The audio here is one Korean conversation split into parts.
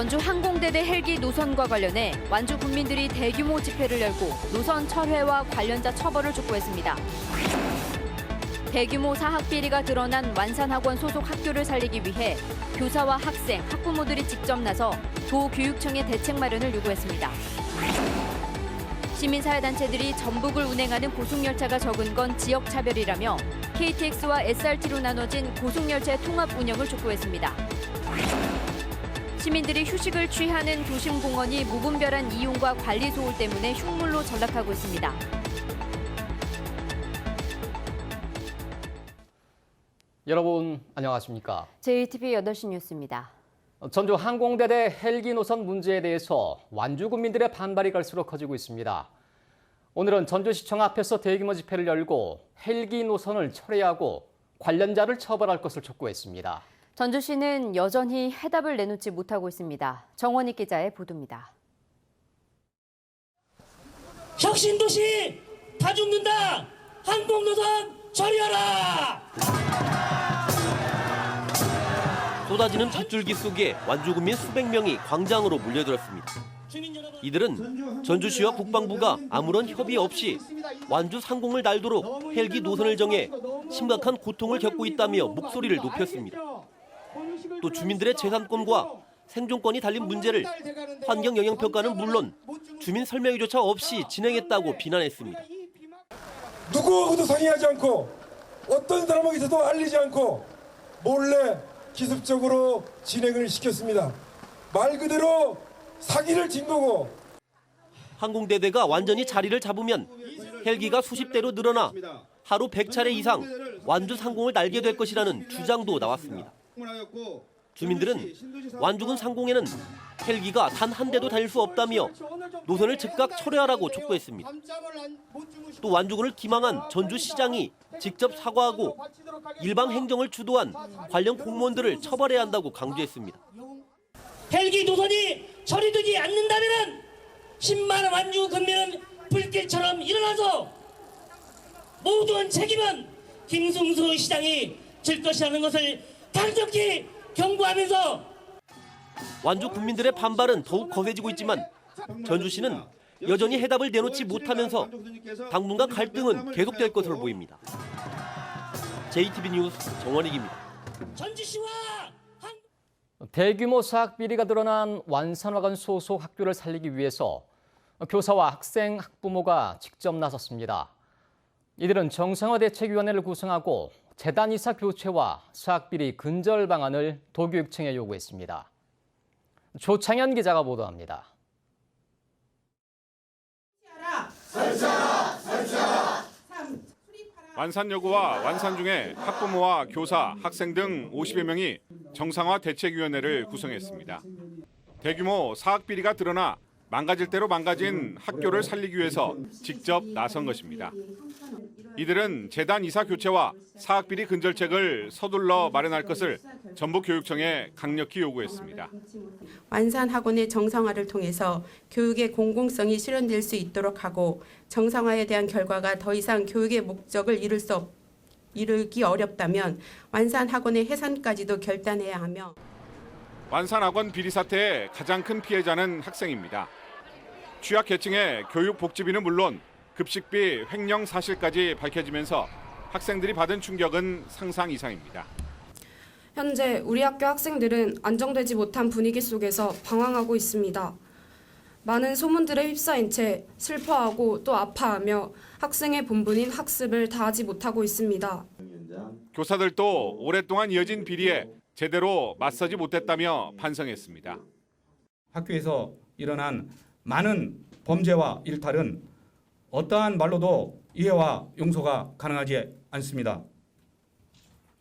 완주 항공대대 헬기 노선과 관련해 완주 군민들이 대규모 집회를 열고 노선 철회와 관련자 처벌을 촉구했습니다. 대규모 사학 비리가 드러난 완산학원 소속 학교를 살리기 위해 교사와 학생, 학부모들이 직접 나서 도교육청의 대책 마련을 요구했습니다. 시민사회단체들이 전북을 운행하는 고속열차가 적은 건 지역차별이라며 KTX와 SRT로 나눠진 고속열차의 통합 운영을 촉구했습니다. 시민들이 휴식을 취하는 도심공원이 무분별한 이용과 관리 소홀 때문에 흉물로 전락하고 있습니다. 여러분 안녕하십니까? JTBC 8시 뉴스입니다. 전주 항공대대 헬기 노선 문제에 대해서 완주 군민들의 반발이 갈수록 커지고 있습니다. 오늘은 전주시청 앞에서 대규모 집회를 열고 헬기 노선을 철회하고 관련자를 처벌할 것을 촉구했습니다. 전주시는 여전히 해답을 내놓지 못하고 있습니다. 정원희 기자의 보도입니다. 혁신도시 다 죽는다! 항공노선 처리하라! 쏟아지는 밧줄기 속에 완주군민 수백 명이 광장으로 몰려들었습니다. 이들은 전주시와 국방부가 아무런 협의 없이 완주 상공을 날도록 헬기 노선을 정해 심각한 고통을 겪고 있다며 목소리를 높였습니다. 또 주민들의 재산권과 생존권이 달린 문제를 환경영향평가는 물론 주민 설명회조차 없이 진행했다고 비난했습니다. 누구하고도 상의하지 않고 어떤 사람에게서도 알리지 않고 몰래 기습적으로 진행을 시켰습니다. 말 그대로 사기를 친 거고. 항공대대가 완전히 자리를 잡으면 헬기가 수십 대로 늘어나 하루 100차례 이상 완주 상공을 날게 될 것이라는 주장도 나왔습니다. 주민들은 완주군 상공에는 헬기가 단 한 대도 다닐 수 없다며 노선을 즉각 철회하라고 촉구했습니다. 또 완주군을 기망한 전주시장이 직접 사과하고 일방 행정을 주도한 관련 공무원들을 처벌해야 한다고 강조했습니다. 헬기 노선이 처리되지 않는다면 10만 완주 군민은 불길처럼 일어나서 모든 책임은 김승수 시장이 질 것이라는 것을 강력히 경고하면서 완주 국민들의 반발은 더욱 거세지고 있지만 전주시는 여전히 해답을 내놓지 못하면서 당분간 갈등은 계속될 것으로 보입니다. JTBC 뉴스 정원익입니다. 전주시와 대규모 사학 비리가 드러난 완산학원 소속 학교를 살리기 위해서 교사와 학생, 학부모가 직접 나섰습니다. 이들은 정상화 대책위원회를 구성하고 재단 이사 교체와 사학 비리 근절 방안을 도교육청에 요구했습니다. 조창현 기자가 보도합니다. 완산여고와 완산 중에 학부모와 교사, 학생 등 50여 명이 정상화 대책위원회를 구성했습니다. 대규모 사학 비리가 드러나 망가질 대로 망가진 학교를 살리기 위해서 직접 나선 것입니다. 이들은 재단 이사 교체와 사학 비리 근절책을 서둘러 마련할 것을 전북교육청에 강력히 요구했습니다. 완산학원의 정상화를 통해서 교육의 공공성이 실현될 수 있도록 하고 정상화에 대한 결과가 더 이상 교육의 목적을 이루기 어렵다면 완산학원의 해산까지도 결단해야 하며 완산학원 비리 사태의 가장 큰 피해자는 학생입니다. 취약계층의 교육복지비는 물론 급식비 횡령 사실까지 밝혀지면서 학생들이 받은 충격은 상상 이상입니다. 현재 우리 학교 학생들은 안정되지 못한 분위기 속에서 방황하고 있습니다. 많은 소문들에 휩싸인 채 슬퍼하고 또 아파하며 학생의 본분인 학습을 다하지 못하고 있습니다. 교사들도 오랫동안 이어진 비리에 제대로 맞서지 못했다며 반성했습니다. 학교에서 일어난 많은 범죄와 일탈은 어떠한 말로도 이해와 용서가 가능하지 않습니다.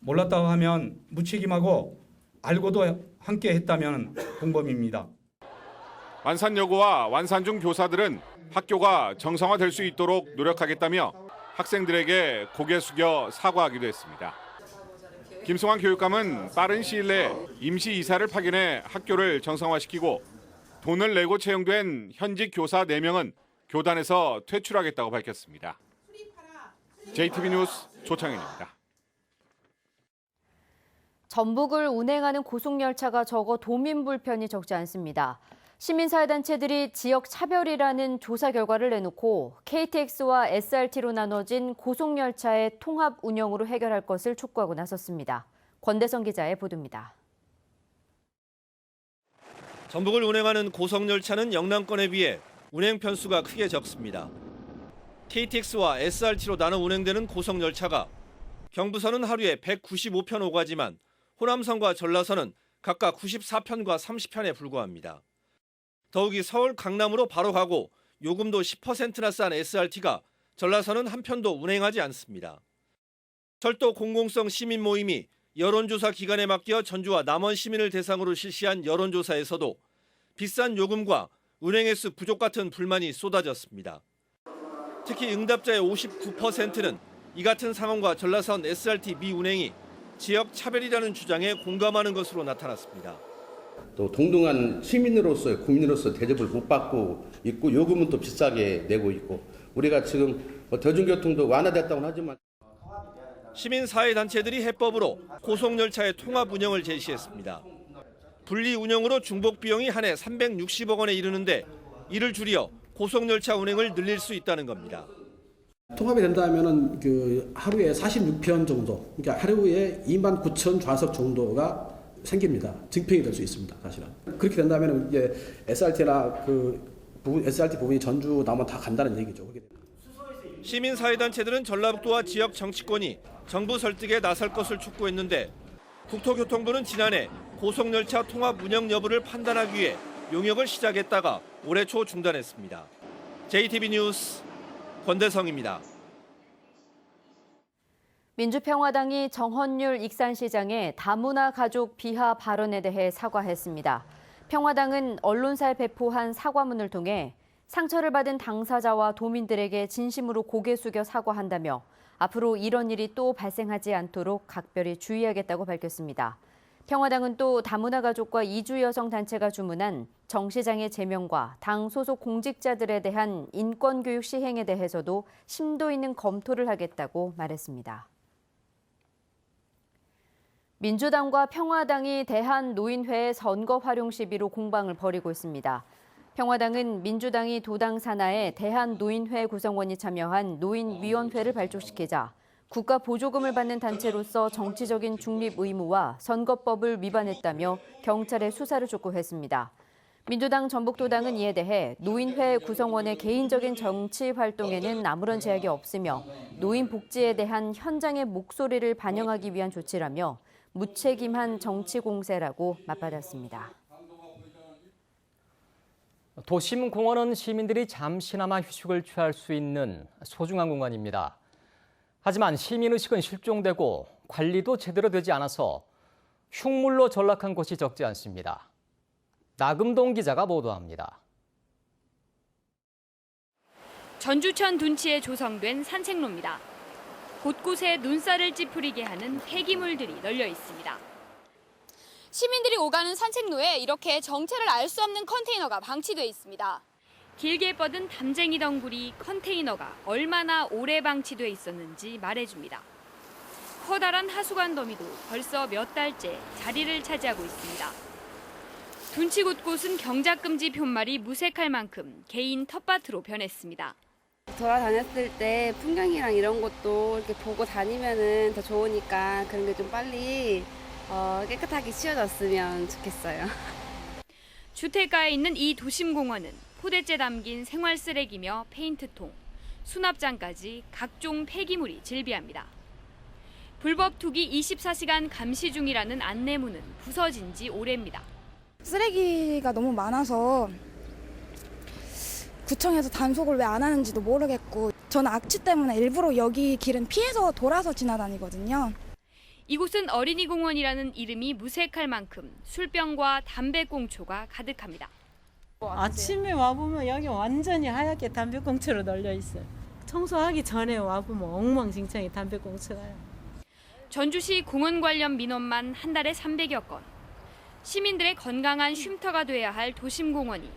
몰랐다고 하면 무책임하고 알고도 함께 했다면 공범입니다. 완산여고와 완산중 교사들은 학교가 정상화될 수 있도록 노력하겠다며 학생들에게 고개 숙여 사과하기도 했습니다. 김승환 교육감은 빠른 시일 내에 임시 이사를 파견해 학교를 정상화시키고 돈을 내고 채용된 현직 교사 4명은 교단에서 퇴출하겠다고 밝혔습니다. JTBC 뉴스 조창현입니다. 전북을 운행하는 고속열차가 적어 도민 불편이 적지 않습니다. 시민사회단체들이 지역 차별이라는 조사 결과를 내놓고 KTX와 SRT로 나눠진 고속열차의 통합 운영으로 해결할 것을 촉구하고 나섰습니다. 권대성 기자의 보도입니다. 전북을 운행하는 고속열차는 영남권에 비해 운행 편수가 크게 적습니다. KTX와 SRT로 나눠 운행되는 고속열차가 경부선은 하루에 195편 오가지만 호남선과 전라선은 각각 94편과 30편에 불과합니다. 더욱이 서울 강남으로 바로 가고 요금도 10%나 싼 SRT가 전라선은 한 편도 운행하지 않습니다. 철도 공공성 시민 모임이 여론조사 기관에 맡겨 전주와 남원 시민을 대상으로 실시한 여론조사에서도 비싼 요금과 운행 횟수 부족 같은 불만이 쏟아졌습니다. 특히 응답자의 59%는 이 같은 상황과 전라선 SRT 미운행이 지역 차별이라는 주장에 공감하는 것으로 나타났습니다. 또 동등한 시민으로서 국민으로서 대접을 못 받고 있고 요금은 또 비싸게 내고 있고 우리가 지금 대중교통도 완화됐다고는 하지만 시민사회단체들이 해법으로 고속열차의 통합 운영을 제시했습니다. 분리 운영으로 중복 비용이 한 해 360억 원에 이르는데 이를 줄여 고속열차 운행을 늘릴 수 있다는 겁니다. 통합이 된다면은 하루에 46편 정도, 그러니까 하루에 29,000 좌석 정도가 생깁니다. 증평이 될 수 있습니다, 사실은. 그렇게 된다면은 이제 SRT나 SRT 부분이 전주, 남원 다 간다는 얘기죠. 시민사회단체들은 전라북도와 지역 정치권이 정부 설득에 나설 것을 촉구했는데 국토교통부는 지난해 고속열차 통합 운영 여부를 판단하기 위해 용역을 시작했다가 올해 초 중단했습니다. JTB 뉴스 권대성입니다. 민주평화당이 정헌율 익산시장의 다문화 가족 비하 발언에 대해 사과했습니다. 평화당은 언론사에 배포한 사과문을 통해 상처를 받은 당사자와 도민들에게 진심으로 고개 숙여 사과한다며 앞으로 이런 일이 또 발생하지 않도록 각별히 주의하겠다고 밝혔습니다. 평화당은 또 다문화 가족과 이주 여성 단체가 주문한 정 시장의 제명과 당 소속 공직자들에 대한 인권교육 시행에 대해서도 심도 있는 검토를 하겠다고 말했습니다. 민주당과 평화당이 대한노인회의 선거 활용 시비로 공방을 벌이고 있습니다. 평화당은 민주당이 도당 산하에 대한노인회 구성원이 참여한 노인위원회를 발족시키자 국가 보조금을 받는 단체로서 정치적인 중립 의무와 선거법을 위반했다며 경찰에 수사를 촉구했습니다. 민주당 전북도당은 이에 대해 노인회 구성원의 개인적인 정치 활동에는 아무런 제약이 없으며 노인 복지에 대한 현장의 목소리를 반영하기 위한 조치라며 무책임한 정치 공세라고 맞받았습니다. 도심공원은 시민들이 잠시나마 휴식을 취할 수 있는 소중한 공간입니다. 하지만 시민의식은 실종되고 관리도 제대로 되지 않아서 흉물로 전락한 곳이 적지 않습니다. 나금동 기자가 보도합니다. 전주천 둔치에 조성된 산책로입니다. 곳곳에 눈살을 찌푸리게 하는 폐기물들이 널려 있습니다. 시민들이 오가는 산책로에 이렇게 정체를 알 수 없는 컨테이너가 방치돼 있습니다. 길게 뻗은 담쟁이 덩굴이 컨테이너가 얼마나 오래 방치돼 있었는지 말해줍니다. 커다란 하수관 더미도 벌써 몇 달째 자리를 차지하고 있습니다. 둔치 곳곳은 경작금지 푯말이 무색할 만큼 개인 텃밭으로 변했습니다. 돌아다녔을 때 풍경이랑 이런 것도 이렇게 보고 다니면은 더 좋으니까 그런 게 좀 빨리 깨끗하게 치워졌으면 좋겠어요. 주택가에 있는 이 도심공원은 포대째 담긴 생활 쓰레기며 페인트통, 수납장까지 각종 폐기물이 질비합니다. 불법 투기 24시간 감시 중이라는 안내문은 부서진 지 오래입니다. 쓰레기가 너무 많아서 구청에서 단속을 왜 안 하는지도 모르겠고 저는 악취 때문에 일부러 여기 길은 피해서 돌아서 지나다니거든요. 이곳은 어린이공원이라는 이름이 무색할 만큼 술병과 담배꽁초가 가득합니다. 아침에 와보면 여기 완전히 하얗게 담배꽁초로 널려 있어요. 청소하기 전에 와보면 엉망진창이 담배꽁초가요. 전주시 공원 관련 민원만 한 달에 300여 건. 시민들의 건강한 쉼터가 돼야 할 도심공원이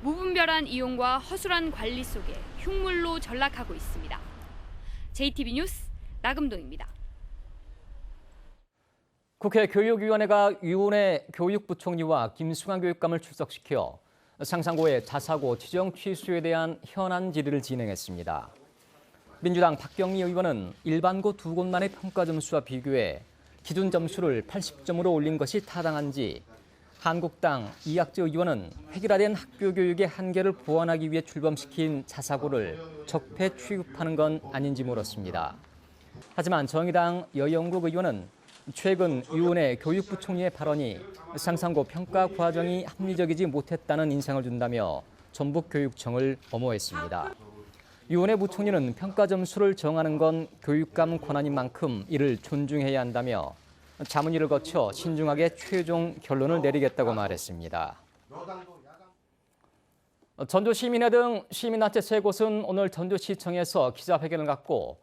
무분별한 이용과 허술한 관리 속에 흉물로 전락하고 있습니다. JTB 뉴스 나금동입니다. 국회 교육위원회가 유은혜 교육부총리와 김승환 교육감을 출석시켜 상상고의 자사고 지정 취소에 대한 현안 질의를 진행했습니다. 민주당 박경리 의원은 일반고 2곳만의 평가 점수와 비교해 기준 점수를 80점으로 올린 것이 타당한지, 한국당 이학재 의원은 획일화된 학교 교육의 한계를 보완하기 위해 출범시킨 자사고를 적폐 취급하는 건 아닌지 물었습니다. 하지만 정의당 여영국 의원은 최근 유은혜 교육부총리의 발언이 상상고 평가 과정이 합리적이지 못했다는 인상을 준다며 전북교육청을 엄호했습니다. 유은혜 부총리는 평가 점수를 정하는 건 교육감 권한인 만큼 이를 존중해야 한다며 자문위를 거쳐 신중하게 최종 결론을 내리겠다고 말했습니다. 전주시민회 등 시민단체 3곳은 오늘 전주시청에서 기자회견을 갖고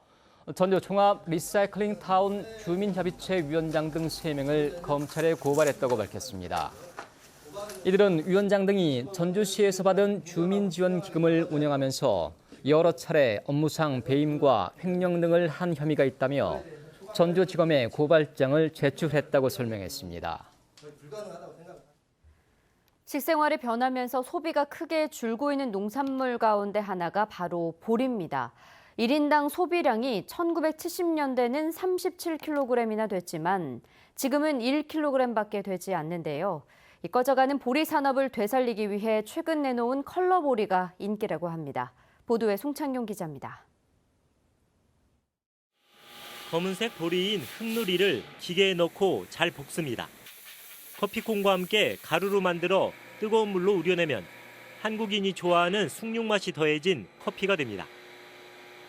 전주 종합 리사이클링 타운 주민협의체 위원장 등 3명을 검찰에 고발했다고 밝혔습니다. 이들은 위원장 등이 전주시에서 받은 주민지원기금을 운영하면서 여러 차례 업무상 배임과 횡령 등을 한 혐의가 있다며 전주지검에 고발장을 제출했다고 설명했습니다. 식생활이 변하면서 소비가 크게 줄고 있는 농산물 가운데 하나가 바로 보리입니다. 1인당 소비량이 1970년대는 37kg이나 됐지만 지금은 1kg밖에 되지 않는데요. 이 꺼져가는 보리 산업을 되살리기 위해 최근 내놓은 컬러 보리가 인기라고 합니다. 보도에 송창용 기자입니다. 검은색 보리인 흑누리를 기계에 넣고 잘 볶습니다. 커피콩과 함께 가루로 만들어 뜨거운 물로 우려내면 한국인이 좋아하는 숭늉 맛이 더해진 커피가 됩니다.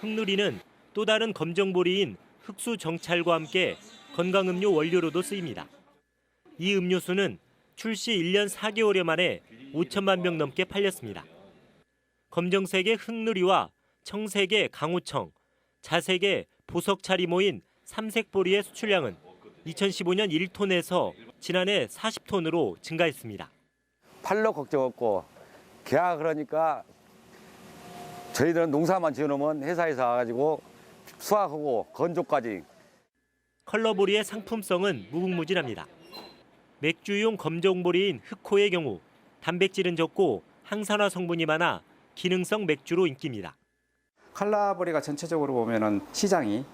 흑누리는 또 다른 검정보리인 흑수 정찰과 함께 건강음료 원료로도 쓰입니다. 이 음료수는 출시 1년 4개월여 만에 5천만 병 넘게 팔렸습니다. 검정색의 흑누리와 청색의 강호청, 자색의 보석찰이 모인 삼색보리의 수출량은 2015년 1톤에서 지난해 40톤으로 증가했습니다. 팔로 걱정 없고 개화 그러니까 저희들은 농사만 지어놓으면 회사에서 와가지고 수확하고 건조까지. 컬러보리의 상품성은 무궁무진합니다. 맥주용 검정보리인 흑호의 경우 단백질은 적고 항산화 성분이 많아 기능성 맥주로 인기입니다. 컬러보리가 전체적으로 보면은 시장이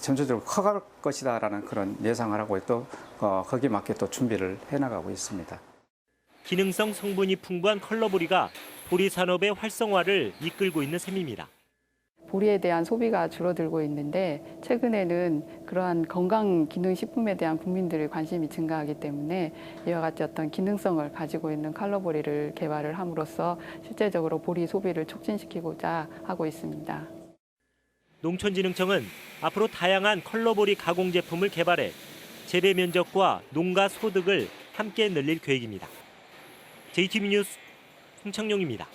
전체적으로 커갈 것이다라는 그런 예상을 하고 또 거기에 맞게 또 준비를 해나가고 있습니다. 기능성 성분이 풍부한 컬러보리가 보리 산업의 활성화를 이끌고 있는 셈입니다. 보리에 대한 소비가 줄어들고 있는데 최근에는 그러한 건강기능식품에 대한 국민들의 관심이 증가하기 때문에 이와 같이 어떤 기능성을 가지고 있는 컬러보리를 개발을 함으로써 실제적으로 보리 소비를 촉진시키고자 하고 있습니다. 농촌진흥청은 앞으로 다양한 컬러보리 가공 제품을 개발해 재배 면적과 농가 소득을 함께 늘릴 계획입니다. JTBC 뉴스 송창용입니다.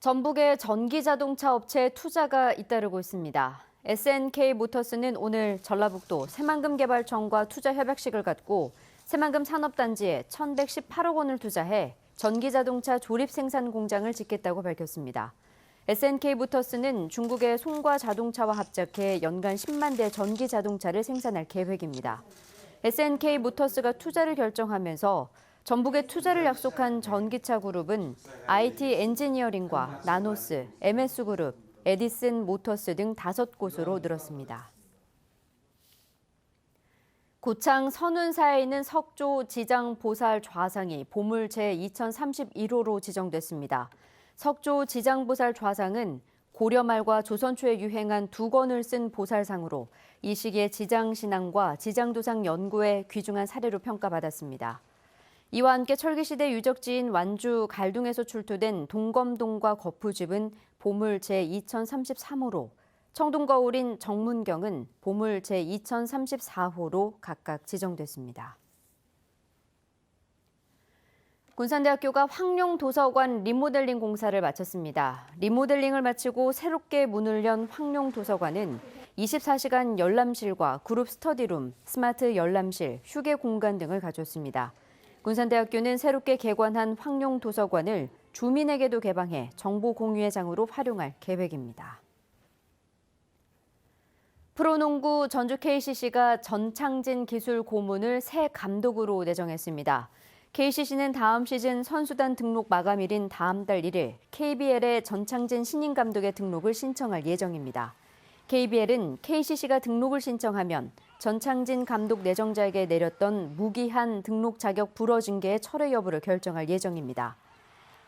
전북의 전기자동차 업체에 투자가 잇따르고 있습니다. SNK모터스는 오늘 전라북도 새만금개발청과 투자협약식을 갖고 새만금 산업단지에 1,118억 원을 투자해 전기자동차 조립생산 공장을 짓겠다고 밝혔습니다. SNK모터스는 중국의 송과자동차와 합작해 연간 10만 대 전기자동차를 생산할 계획입니다. SNK모터스가 투자를 결정하면서 전북에 투자를 약속한 전기차 그룹은 IT 엔지니어링과 나노스, MS그룹, 에디슨 모터스 등 5곳으로 늘었습니다. 고창 선운사에 있는 석조 지장보살 좌상이 보물 제2031호로 지정됐습니다. 석조 지장보살 좌상은 고려 말과 조선 초에 유행한 두건을 쓴 보살상으로 이 시기에 지장신앙과 지장도상 연구에 귀중한 사례로 평가받았습니다. 이와 함께 철기시대 유적지인 완주 갈둥에서 출토된 동검동과 거푸집은 보물 제2033호로, 청동거울인 정문경은 보물 제2034호로 각각 지정됐습니다. 군산대학교가 황룡도서관 리모델링 공사를 마쳤습니다. 리모델링을 마치고 새롭게 문을 연 황룡도서관은 24시간 열람실과 그룹 스터디룸, 스마트 열람실, 휴게 공간 등을 가졌습니다. 군산대학교는 새롭게 개관한 황룡도서관을 주민에게도 개방해 정보 공유의 장으로 활용할 계획입니다. 프로농구 전주 KCC가 전창진 기술 고문을 새 감독으로 내정했습니다. KCC는 다음 시즌 선수단 등록 마감일인 다음 달 1일 KBL에 전창진 신임 감독의 등록을 신청할 예정입니다. KBL은 KCC가 등록을 신청하면 전창진 감독 내정자에게 내렸던 무기한 등록 자격 불허 징계의 철회 여부를 결정할 예정입니다.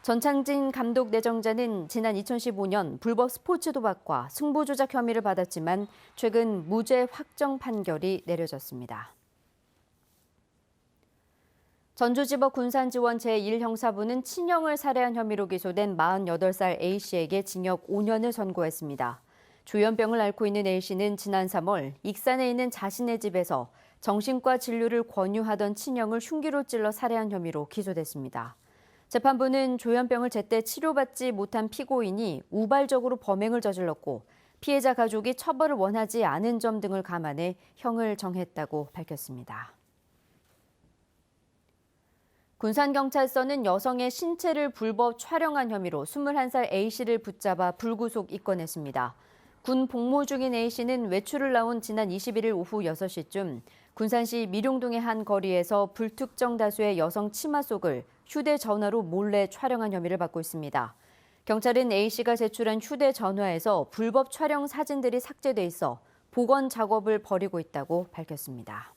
전창진 감독 내정자는 지난 2015년 불법 스포츠 도박과 승부 조작 혐의를 받았지만 최근 무죄 확정 판결이 내려졌습니다. 전주지법 군산지원 제1형사부는 친형을 살해한 혐의로 기소된 48살 A씨에게 징역 5년을 선고했습니다. 조현병을 앓고 있는 A씨는 지난 3월 익산에 있는 자신의 집에서 정신과 진료를 권유하던 친형을 흉기로 찔러 살해한 혐의로 기소됐습니다. 재판부는 조현병을 제때 치료받지 못한 피고인이 우발적으로 범행을 저질렀고 피해자 가족이 처벌을 원하지 않은 점 등을 감안해 형을 정했다고 밝혔습니다. 군산경찰서는 여성의 신체를 불법 촬영한 혐의로 21살 A씨를 붙잡아 불구속 입건했습니다. 군 복무 중인 A씨는 외출을 나온 지난 21일 오후 6시쯤 군산시 미룡동의 한 거리에서 불특정 다수의 여성 치마 속을 휴대전화로 몰래 촬영한 혐의를 받고 있습니다. 경찰은 A씨가 제출한 휴대전화에서 불법 촬영 사진들이 삭제돼 있어 복원 작업을 벌이고 있다고 밝혔습니다.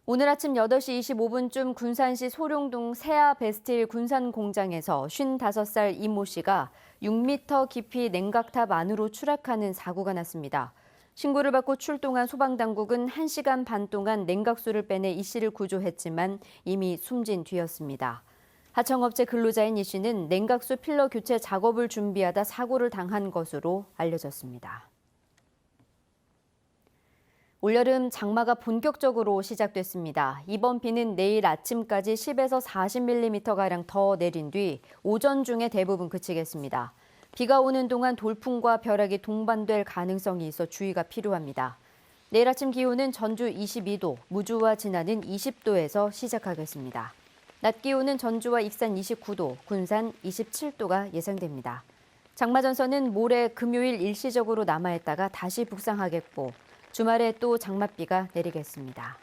오늘 아침 8시 25분쯤 군산시 소룡동 세아 베스틸 군산 공장에서 55살 이모 씨가 6m 깊이 냉각탑 안으로 추락하는 사고가 났습니다. 신고를 받고 출동한 소방당국은 1시간 반 동안 냉각수를 빼내 이 씨를 구조했지만 이미 숨진 뒤였습니다. 하청업체 근로자인 이 씨는 냉각수 필러 교체 작업을 준비하다 사고를 당한 것으로 알려졌습니다. 올여름 장마가 본격적으로 시작됐습니다. 이번 비는 내일 아침까지 10에서 40mm가량 더 내린 뒤 오전 중에 대부분 그치겠습니다. 비가 오는 동안 돌풍과 벼락이 동반될 가능성이 있어 주의가 필요합니다. 내일 아침 기온은 전주 22도, 무주와 진안은 20도에서 시작하겠습니다. 낮 기온은 전주와 익산 29도, 군산 27도가 예상됩니다. 장마 전선은 모레 금요일 일시적으로 남하했다가 다시 북상하겠고 주말에 또 장맛비가 내리겠습니다.